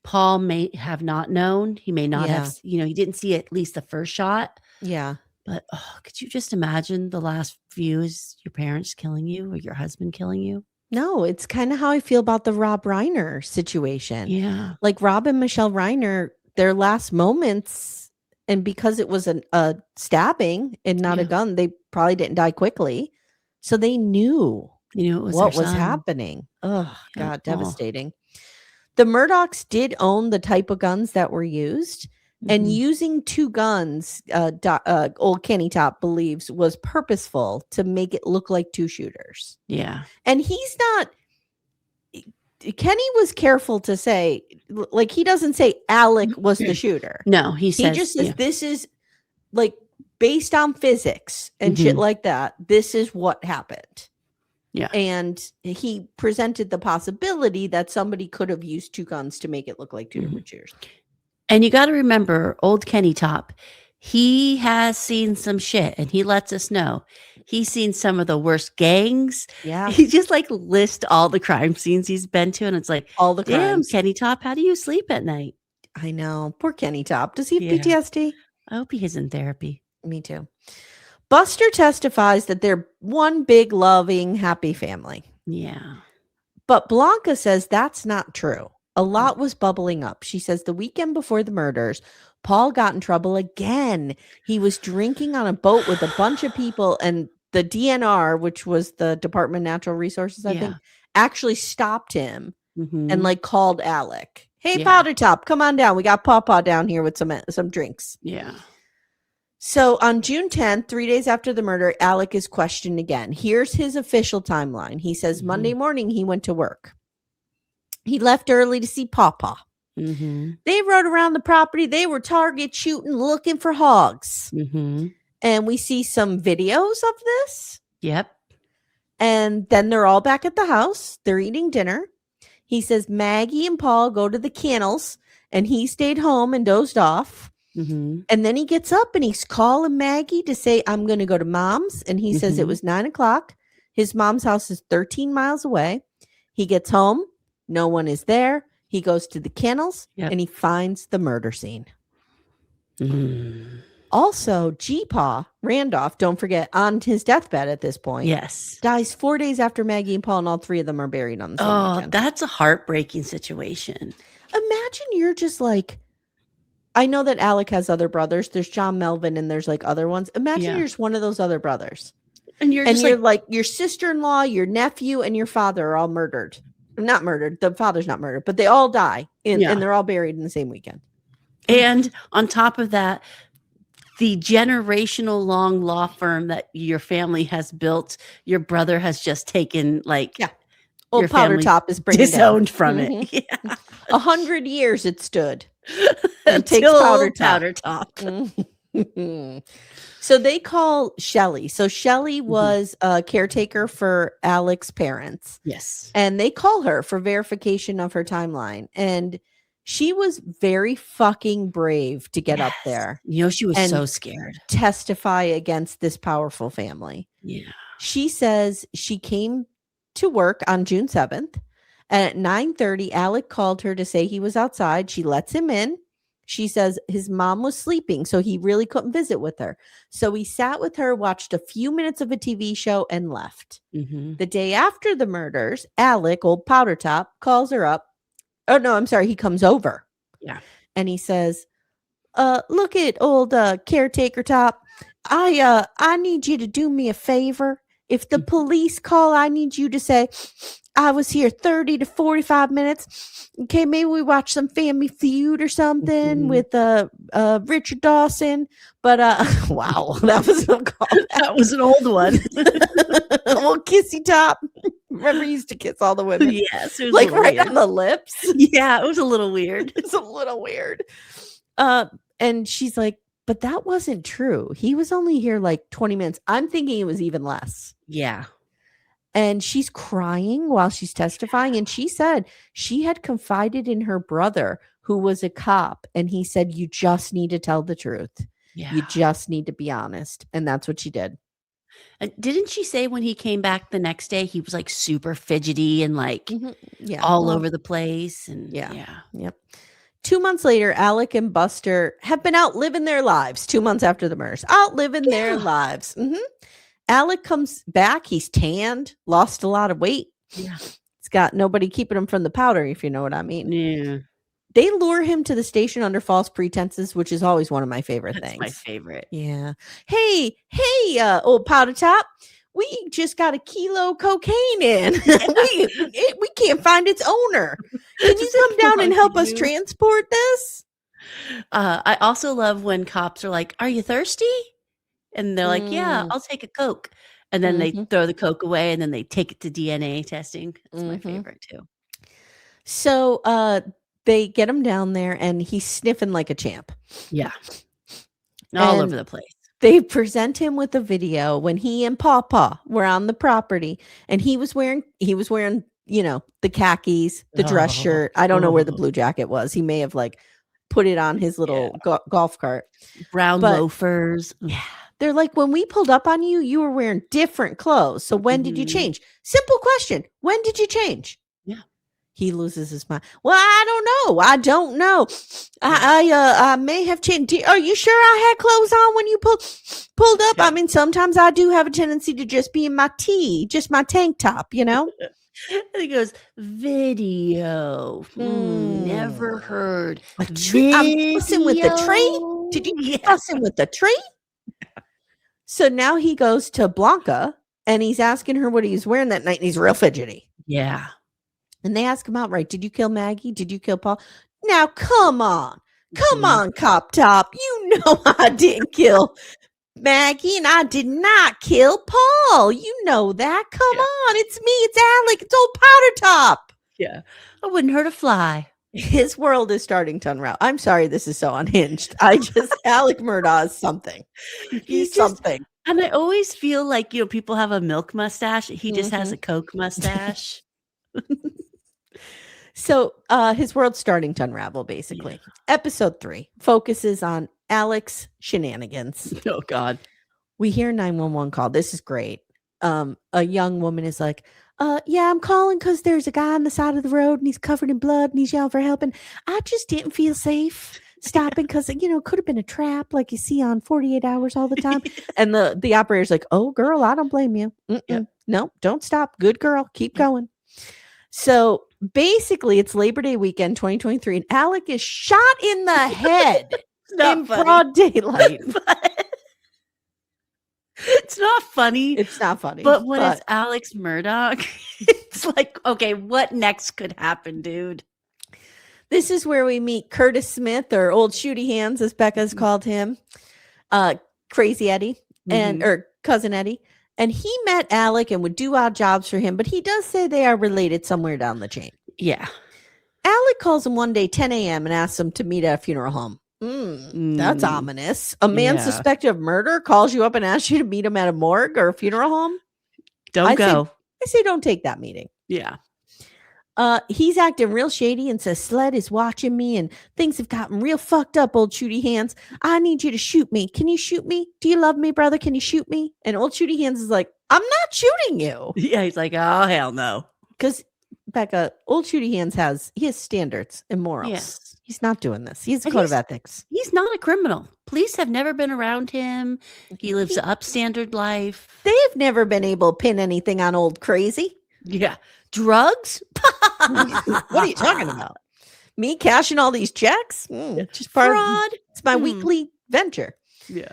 Paul may have not known. He may not have, he didn't see at least the first shot. Yeah. But could you just imagine the last few is your parents killing you or your husband killing you? No, it's kind of how I feel about the Rob Reiner situation. Yeah. Like Rob and Michelle Reiner, their last moments, and because it was a stabbing and not a gun, they probably didn't die quickly. So they knew it was what was happening. Oh, God, devastating. The Murdaughs did own the type of guns that were used. And using 2 guns, old Kenny Top believes was purposeful to make it look like 2 shooters. Yeah. And Kenny was careful to say, like, he doesn't say Alec was the shooter. No, he just says this is like based on physics and shit like that. This is what happened. Yeah. And he presented the possibility that somebody could have used 2 guns to make it look like 2 different shooters. And you got to remember, old Kenny Top, he has seen some shit and he lets us know. He's seen some of the worst gangs. Yeah. He just like lists all the crime scenes he's been to. And it's like, all the crimes. Damn, Kenny Top, how do you sleep at night? I know. Poor Kenny Top. Does he have PTSD? I hope he is in therapy. Me too. Buster testifies that they're one big, loving, happy family. Yeah. But Blanca says that's not true. A lot was bubbling up. She says the weekend before the murders, Paul got in trouble again. He was drinking on a boat with a bunch of people, and the DNR, which was the Department of Natural Resources, I think, actually stopped him and like called Alec. Hey, Powder Top, come on down. We got Pawpaw down here with some drinks. Yeah. So on June 10th, 3 days after the murder, Alec is questioned again. Here's his official timeline. He says Monday morning he went to work. He left early to see Pawpaw. They rode around the property. They were target shooting, looking for hogs. And we see some videos of this. Yep. And then they're all back at the house. They're eating dinner. He says Maggie and Paul go to the kennels, and he stayed home and dozed off. And then he gets up and he's calling Maggie to say, I'm going to go to mom's. And he says it was 9 o'clock. His mom's house is 13 miles away. He gets home. No one is there. He goes to the kennels and he finds the murder scene. Also, G-Paw Randolph, don't forget, on his deathbed at this point, dies 4 days after Maggie and Paul, and all three of them are buried on the same weekend. That's a heartbreaking situation. Imagine you're just like, I know that Alec has other brothers. There's John Melvin and there's like other ones. Imagine you're just one of those other brothers. And you're like your sister-in-law, your nephew, and your father are all murdered. Not murdered. The father's not murdered, but they all die. And they're all buried in the same weekend. And on top of that, the generational long law firm that your family has built, your brother has just taken Old Powder Top is disowned from it. Yeah. 100 years it stood. It takes Powder Top. So they call Shelly. So Shelly was a caretaker for Alex's parents. Yes. And they call her for verification of her timeline. And she was very fucking brave to get up there. You know, she was so scared. Testify against this powerful family. Yeah. She says she came to work on June 7th. And at 9:30, Alec called her to say he was outside. She lets him in. She says his mom was sleeping, so he really couldn't visit with her. So he sat with her, watched a few minutes of a TV show, and left. The day after the murders, Alec, old Powder Top, calls her up. Oh, no, I'm sorry. He comes over. Yeah. And he says, look at old caretaker Top. I need you to do me a favor. If the police call, I need you to say, I was here 30 to 45 minutes. Okay, maybe we watch some Family Feud or something with Richard Dawson. But wow, that was that was an old one. Old Kissy Top. Remember, he used to kiss all the women. Yes, it was like right on the lips. Yeah, it was a little weird. It's a little weird. And she's like, but that wasn't true. He was only here like 20 minutes. I'm thinking it was even less. Yeah. And she's crying while she's testifying. And she said she had confided in her brother, who was a cop. And he said, you just need to tell the truth. Yeah. You just need to be honest. And that's what she did. Didn't she say when he came back the next day, he was like super fidgety and like all over the place? And Yep. 2 months later, Alec and Buster have been out living their lives 2 months after the murders. Out living their lives. Alec comes back. He's tanned, lost a lot of weight. Yeah. He's got nobody keeping him from the powder, if you know what I mean. Yeah. They lure him to the station under false pretenses, which is always one of my favorite things. My favorite. Yeah. Hey, old Powder Top. We just got a kilo cocaine in. we can't find its owner. Can you come down and help us transport this? I also love when cops are like, are you thirsty? And they're like, yeah, I'll take a Coke. And then they throw the Coke away and then they take it to DNA testing. That's my favorite too. So they get him down there and he's sniffing like a champ. Yeah. All over the place. They present him with a video when he and Pawpaw were on the property and he was wearing, you know, the khakis, the dress shirt. I don't know where the blue jacket was. He may have like put it on his little golf cart. Brown loafers. Yeah. They're like, when we pulled up on you, you were wearing different clothes. So when did you change? Simple question. When did you change? Yeah. He loses his mind. Well, I don't know. I may have changed. Are you sure I had clothes on when you pulled up? I mean, sometimes I do have a tendency to just be in my tee, just my tank top, you know? And he goes, video. Never heard. I'm fussing with the tree. Did you fussing with the tree? So now he goes to Blanca and he's asking her what he was wearing that night. And he's real fidgety. Yeah. And they ask him outright, did you kill Maggie? Did you kill Paul? Now, come on. Come on, Cop Top. You know I didn't kill Maggie and I did not kill Paul. You know that. Come on. It's me. It's Alec. It's old Powder Top. Yeah. I wouldn't hurt a fly. His world is starting to unravel. I'm sorry this is so unhinged. Alec Murdaugh is something. He's something. And I always feel like, you know, people have a milk mustache. He just has a Coke mustache. So his world's starting to unravel, basically. Yeah. Episode 3 focuses on Alec's shenanigans. Oh, God. We hear 911 call. This is great. A young woman is like, Yeah, I'm calling because there's a guy on the side of the road and he's covered in blood and he's yelling for help. And I just didn't feel safe stopping because, it could have been a trap like you see on 48 Hours all the time. And the operator's like, oh, girl, I don't blame you. Yep. No, don't stop. Good girl. Keep going. So basically, it's Labor Day weekend 2023, and Alec is shot in the head in broad daylight. It's not funny. It's not funny. But when it's Alex Murdaugh, it's like, okay, what next could happen, dude? This is where we meet Curtis Smith, or Old Shooty Hands, as Becca's called him, Crazy Eddie, or Cousin Eddie. And he met Alec and would do odd jobs for him, but he does say they are related somewhere down the chain. Yeah. Alec calls him one day, 10 a.m., and asks him to meet at a funeral home. That's ominous. A man suspected of murder calls you up and asks you to meet him at a morgue or a funeral home. Don't go. I say don't take that meeting. Yeah. He's acting real shady and says Sled is watching me and things have gotten real fucked up, Old Shooty Hands. I need you to shoot me. Can you shoot me? Do you love me, brother? Can you shoot me? And Old Shooty Hands is like, I'm not shooting you. Yeah, he's like, oh, hell no. Because Becca, Old Shooty Hands has standards and morals. Yes. He's not doing this. He has a code of ethics. He's not a criminal. Police have never been around him. He lives an upstandard life. They have never been able to pin anything on old Crazy. Yeah. Drugs? What are you talking about? Me cashing all these checks? Just fraud. It's my weekly venture. Yeah.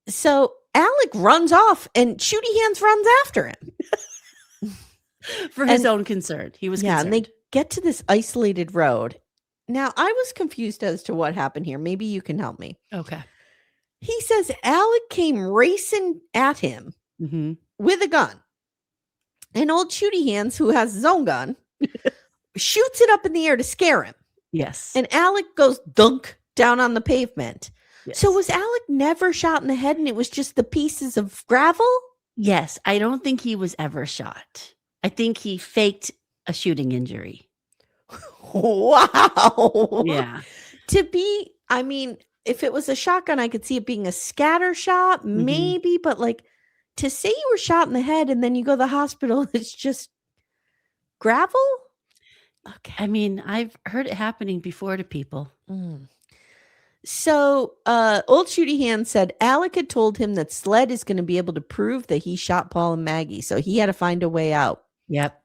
So Alec runs off and Shooty Hands runs after him. For his own concern. He was concerned. And they get to this isolated road. Now, I was confused as to what happened here. Maybe you can help me. Okay. He says Alec came racing at him with a gun. And Old Shooty Hands, who has his own gun, shoots it up in the air to scare him. Yes. And Alec goes dunk down on the pavement. Yes. So was Alec never shot in the head and it was just the pieces of gravel? Yes. I don't think he was ever shot. I think he faked a shooting injury. Wow. Yeah. If it was a shotgun, I could see it being a scatter shot, maybe, but like to say you were shot in the head and then you go to the hospital, it's just gravel? Okay. I mean, I've heard it happening before to people. So Old Shooty Hands said Alec had told him that Sled is going to be able to prove that he shot Paul and Maggie, so he had to find a way out. Yep.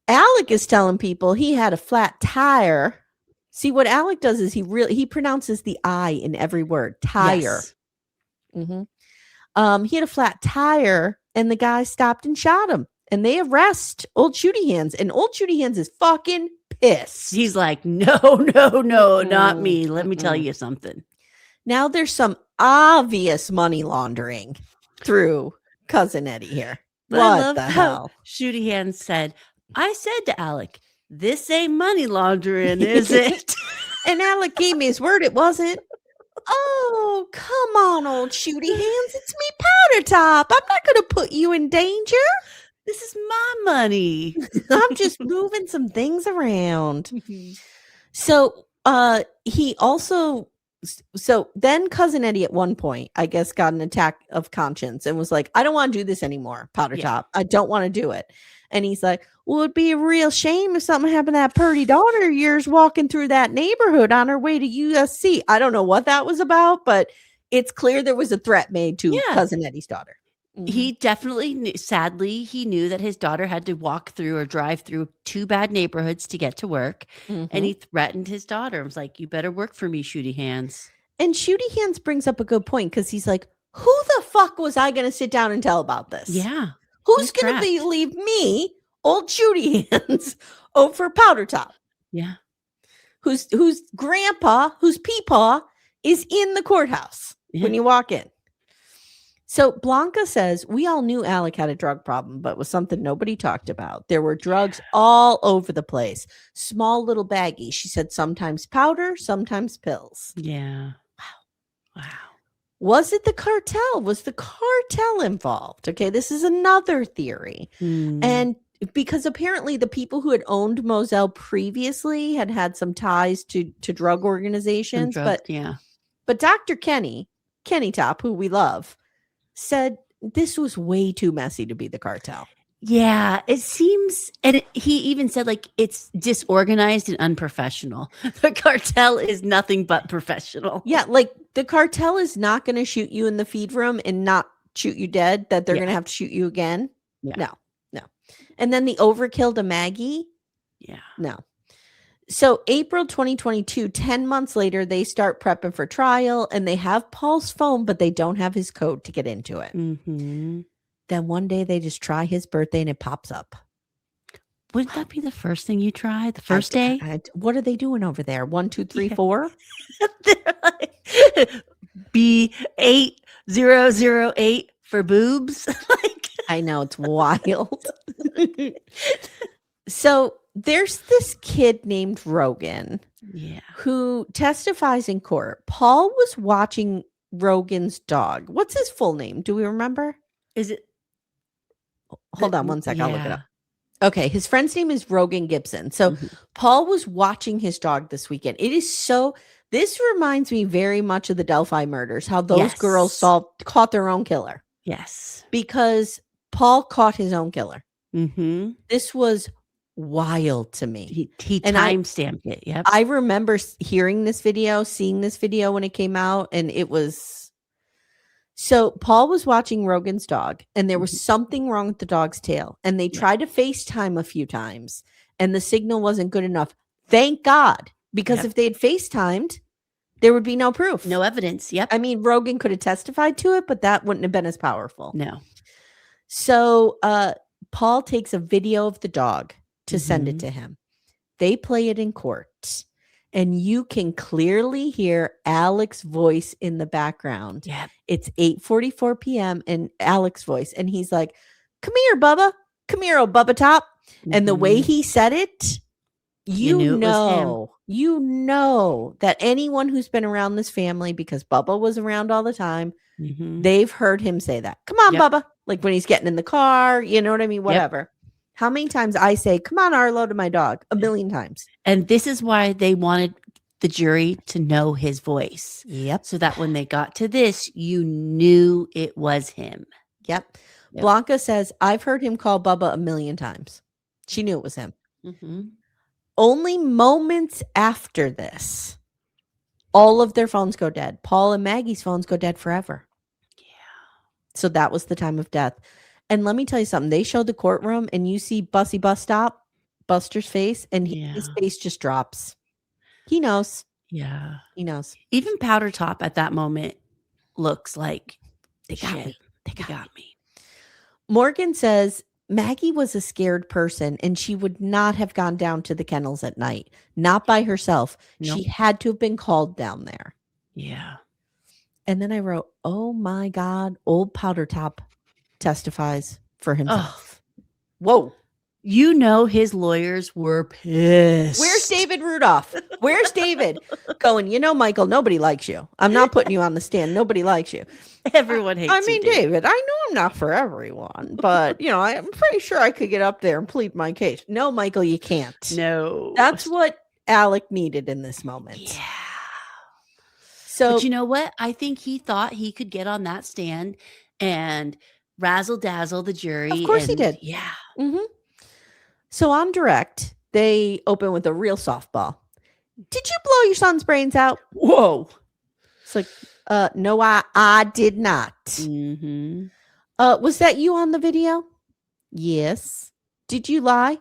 Alec is telling people he had a flat tire. See, what Alec does is he pronounces the I in every word. Tire. Yes. He had a flat tire and the guy stopped and shot him. And they arrest Old Shooty Hands. And Old Shooty Hands is fucking pissed. He's like, no, not me. Let me tell you something. Now there's some obvious money laundering through Cousin Eddie here. But what the hell? Shooty Hands said, I said to Alec, this ain't money laundering, is it? And Alec gave me his word it wasn't. Oh, come on, Old Shooty Hands. It's me, Powder Top. I'm not going to put you in danger. This is my money. I'm just moving some things around. So then Cousin Eddie at one point, I guess, got an attack of conscience and was like, I don't want to do this anymore, Powder Top. I don't want to do it. And he's like, well, it'd be a real shame if something happened to that pretty daughter of yours walking through that neighborhood on her way to USC. I don't know what that was about, but it's clear there was a threat made to Cousin Eddie's daughter. He definitely, sadly, he knew that his daughter had to walk through or drive through 2 bad neighborhoods to get to work. And he threatened his daughter. I was like, you better work for me, Shooty Hands. And Shooty Hands brings up a good point because he's like, who the fuck was I going to sit down and tell about this? Yeah. Who's going to believe me, Old Shooty Hands, over Powder Top? Yeah. Whose grandpa, whose peepaw is in the courthouse when you walk in. So Blanca says, we all knew Alec had a drug problem, but it was something nobody talked about. There were drugs all over the place. Small little baggies. She said sometimes powder, sometimes pills. Yeah. Wow. Was it the cartel? Was the cartel involved? Okay, this is another theory. And because apparently the people who had owned Moselle previously had some ties to drug organizations. But Dr. Kenny Top, who we love, said this was way too messy to be the cartel. Yeah, it seems, and he even said like it's disorganized and unprofessional. The cartel is nothing but professional. Yeah, like the cartel is not going to shoot you in the feed room and not shoot you dead, that they're going to have to shoot you again. Yeah. No. And then the overkill to Maggie. Yeah. No. So April 2022, 10 months later, they start prepping for trial and they have Paul's phone, but they don't have his code to get into it. Mm-hmm. Then one day they just try his birthday and it pops up. Wouldn't that be the first thing you try? The first day? What are they doing over there? 1, 2, 3, 4? They're like, B8008 for boobs. Like, I know, it's wild. So there's this kid named Rogan who testifies in court. Paul was watching Rogan's dog. What's his full name? Do we remember? Is it? Hold on one sec. I'll look it up. Okay. His friend's name is Rogan Gibson. So Paul was watching his dog this weekend. This reminds me very much of the Delphi murders, how those girls caught their own killer. Yes. Because Paul caught his own killer. Mm-hmm. This was wild to me. He time-stamped it. Yep. I remember seeing this video when it came out, and it was... So Paul was watching Rogan's dog, and there was something wrong with the dog's tail, and they tried to FaceTime a few times, and the signal wasn't good enough. Thank God, because if they had FaceTimed, there would be no proof. No evidence. Yep. I mean, Rogan could have testified to it, but that wouldn't have been as powerful. No. So Paul takes a video of the dog to send it to him. They play it in court, and you can clearly hear Alex's voice in the background. Yeah. It's 8:44 p.m. and Alex's voice, and he's like, "Come here, Bubba. Come here, old Bubba Top." And the way he said it, you know that anyone who's been around this family, because Bubba was around all the time, they've heard him say that. Come on, Bubba. Like when he's getting in the car, you know what I mean? Whatever. How many times I say, "Come on, Arlo," to my dog? 1,000,000 times. And this is why they wanted the jury to know his voice. Yep. So that when they got to this, you knew it was him. Yep. Blanca says, "I've heard him call Bubba 1,000,000 times." She knew it was him. Only moments after this, all of their phones go dead. Paul and Maggie's phones go dead forever. Yeah. So that was the time of death. And let me tell you something. They showed the courtroom, and you see Buster's face, and his face just drops. He knows. Yeah. He knows. Even Powder Top at that moment looks like they got me. They got me. Morgan says Maggie was a scared person, and she would not have gone down to the kennels at night. Not by herself. Nope. She had to have been called down there. Yeah. And then I wrote, "Oh my God, old Powder Top testifies for himself." Whoa. You know his lawyers were pissed. Where's David Rudolph? Where's David? Going, Michael, nobody likes you. I'm not putting you on the stand. Nobody likes you. Everyone hates you. I mean, David, I know I'm not for everyone, but, I'm pretty sure I could get up there and plead my case. No, Michael, you can't. No. That's what Alec needed in this moment. Yeah. So, but you know what? I think he thought he could get on that stand and razzle dazzle the jury. Of course he did. Yeah. Mm-hmm. So on direct, they open with a real softball. "Did you blow your son's brains out?" Whoa. It's like, no, I did not. Was that you on the video? Yes. Did you lie?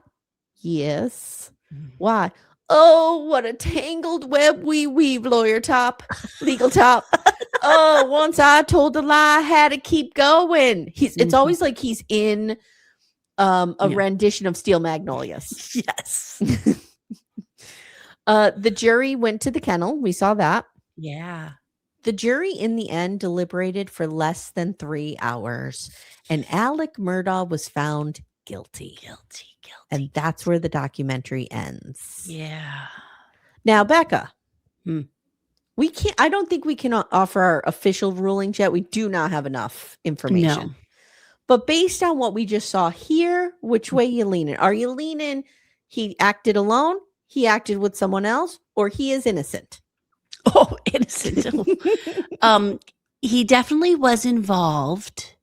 Yes. Why? "Oh, what a tangled web we weave, lawyer top, legal top. Oh, once I told a lie, I had to keep going." It's always like he's in a rendition of Steel Magnolias. Yes. The jury went to the kennel. We saw that. Yeah. The jury in the end deliberated for less than 3 hours, and Alex Murdaugh was found guilty. And that's where the documentary ends. Yeah. Now, Becca, I don't think we can offer our official rulings yet. We do not have enough information. No. But based on what we just saw here, which way you leaning? Are you leaning he acted alone, he acted with someone else, or he is innocent? Oh, innocent. He definitely was involved.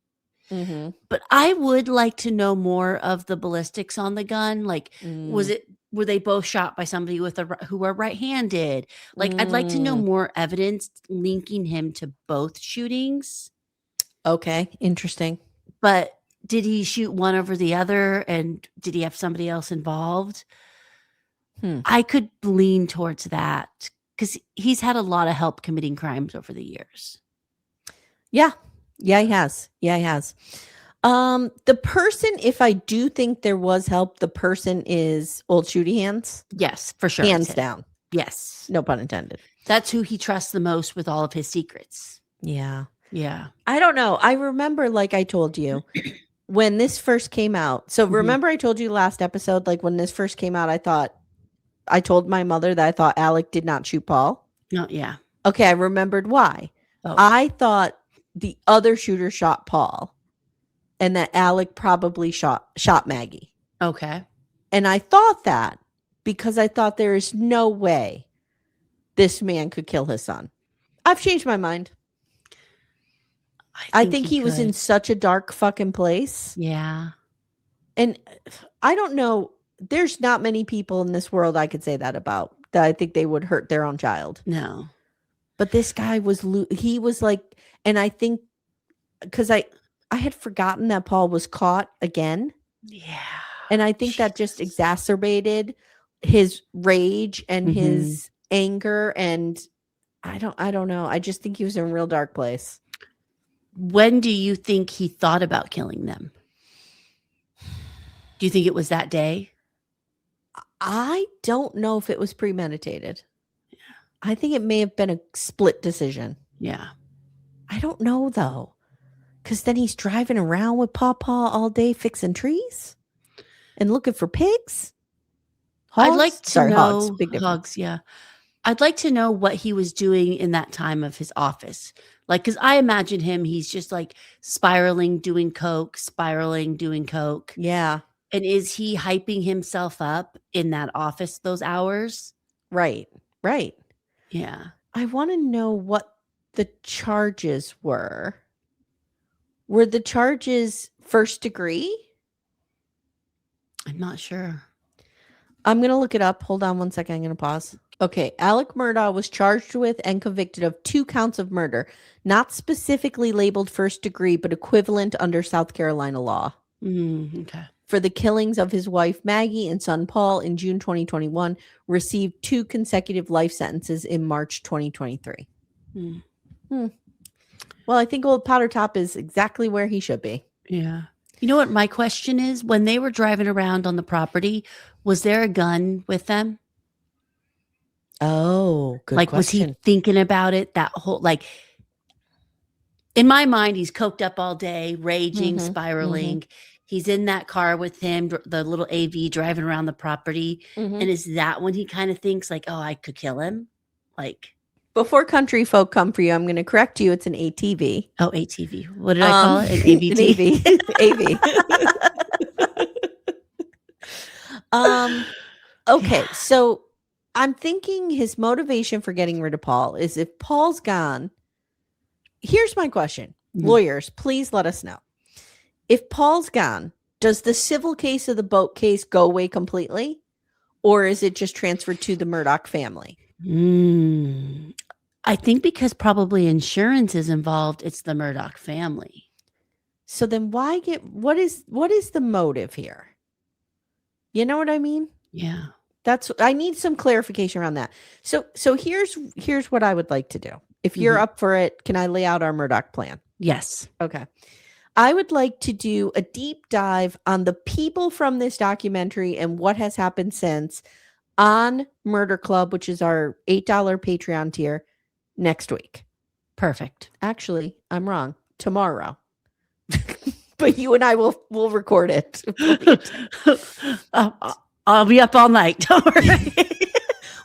Mm-hmm. But I would like to know more of the ballistics on the gun. Like, were they both shot by somebody who were right-handed? Like, I'd like to know more evidence linking him to both shootings. Okay, interesting. But did he shoot one over the other, and did he have somebody else involved? I could lean towards that because he's had a lot of help committing crimes over the years. Yeah, he has. The person, if I do think there was help, the person is Old Shooty Hands. Yes, for sure. Hands down. Yes. No pun intended. That's who he trusts the most with all of his secrets. Yeah. Yeah. I don't know. I remember, like I told you, when this first came out. So remember I told you last episode, like when this first came out, I told my mother that I thought Alec did not shoot Paul. No, yeah. Okay, I remembered why. Oh. I thought the other shooter shot Paul and that Alec probably shot Maggie. Okay. And I thought that because I thought there is no way this man could kill his son. I've changed my mind. I think he was in such a dark fucking place. Yeah. And I don't know. There's not many people in this world I could say that about, that I think they would hurt their own child. No. But this guy he was like, and I think because I had forgotten that Paul was caught again. Yeah. And I think that just exacerbated his rage and his anger. And I don't know. I just think he was in a real dark place. When do you think he thought about killing them? Do you think it was that day? I don't know if it was premeditated. Yeah. I think it may have been a split decision. Yeah. I don't know, though. Because then he's driving around with Pawpaw all day fixing trees and looking for pigs. Hogs? I'd like to know hogs. Big difference. Hogs, yeah. I'd like to know what he was doing in that time of his office. Like, because I imagine he's just like spiraling, doing coke. Yeah. And is he hyping himself up in that office those hours? Right. Yeah. I want to know what the charges were. Were the charges first degree? I'm not sure. I'm going to look it up. Hold on one second. I'm going to pause. Okay. Alex Murdaugh was charged with and convicted of 2 counts of murder, not specifically labeled first degree, but equivalent under South Carolina law. Okay. For the killings of his wife Maggie and son Paul in June 2021, received 2 consecutive life sentences in March 2023. Well, I think old Powder Top is exactly where he should be. Yeah. You know what my question is? When they were driving around on the property, was there a gun with them? Oh, good like, question. Was he thinking about it that whole, like, in my mind, he's coked up all day, raging, spiraling. He's in that car with him, the little AV driving around the property. And is that when he kind of thinks like, oh, I could kill him? Like, before country folk come for you, I'm going to correct you. It's an ATV. Oh, ATV. What did I call it? An AVT? AV. Okay. So I'm thinking his motivation for getting rid of Paul is if Paul's gone. Here's my question. Lawyers, please let us know. If Paul's gone, does the civil case of the boat case go away completely? Or is it just transferred to the Murdaugh family? I think because probably insurance is involved, it's the Murdaugh family. So then why what is the motive here? You know what I mean? Yeah. I need some clarification around that. So here's what I would like to do. If you're up for it, can I lay out our Murdaugh plan? Yes. Okay. I would like to do a deep dive on the people from this documentary and what has happened since on Murder Club, which is our $8 Patreon tier, next week. Perfect. Actually, I'm wrong. Tomorrow. But you and I will record it. I'll be up all night. Don't worry.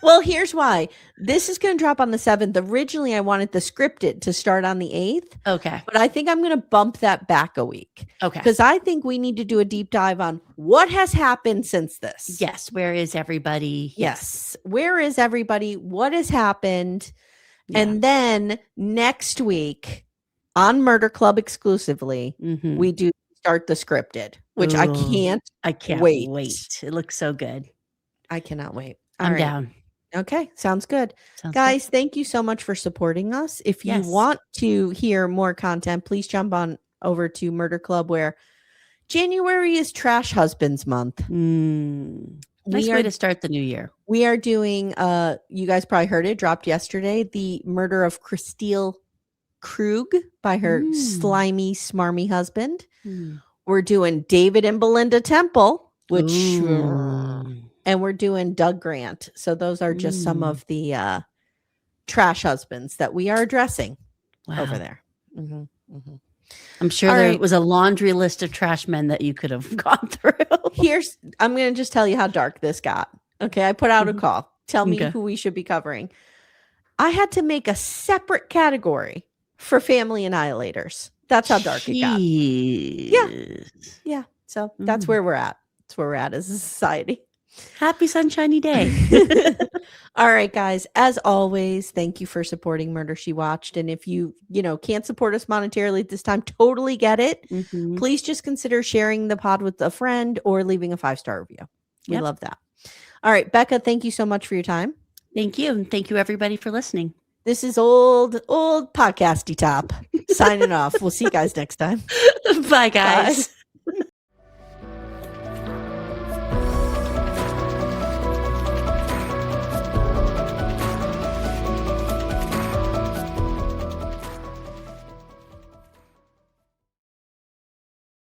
Well, here's why. This is going to drop on the 7th. Originally, I wanted the scripted to start on the 8th. Okay. But I think I'm going to bump that back a week. Okay. Because I think we need to do a deep dive on what has happened since this. Yes. Where is everybody? Yes. Where is everybody? What has happened? Yeah. And then next week, on Murder Club exclusively, Mhm. we do start the scripted, which I Ooh, can't wait. wait. It looks so good. I cannot wait. All I'm right. down. Okay, sounds good. Sounds good. Guys, thank you so much for supporting us. If you Yes. want to hear more content, please jump on over to Murder Club, where January is Trash Husbands Month. Nice way to start the new year. We are doing, you guys probably heard it, dropped yesterday, the murder of Christine Krug by her slimy, smarmy husband. We're doing David and Belinda Temple, which, and we're doing Doug Grant. So those are just some of the trash husbands that we are addressing over there. I'm sure there was a laundry list of trash men that you could have gone through. I'm going to just tell you how dark this got. Okay, I put out a call. Tell me who we should be covering. I had to make a separate category for family annihilators. That's how dark it got. Yeah. So that's where we're at. That's where we're at as a society. Happy sunshiny day. All right, guys. As always, thank you for supporting Murder She Watched. And if you can't support us monetarily at this time, totally get it. Please just consider sharing the pod with a friend or leaving a 5-star review. We love that. All right, Becca, thank you so much for your time. Thank you. And thank you, everybody, for listening. This is old podcasty top signing off. We'll see you guys next time. Bye, guys. Bye.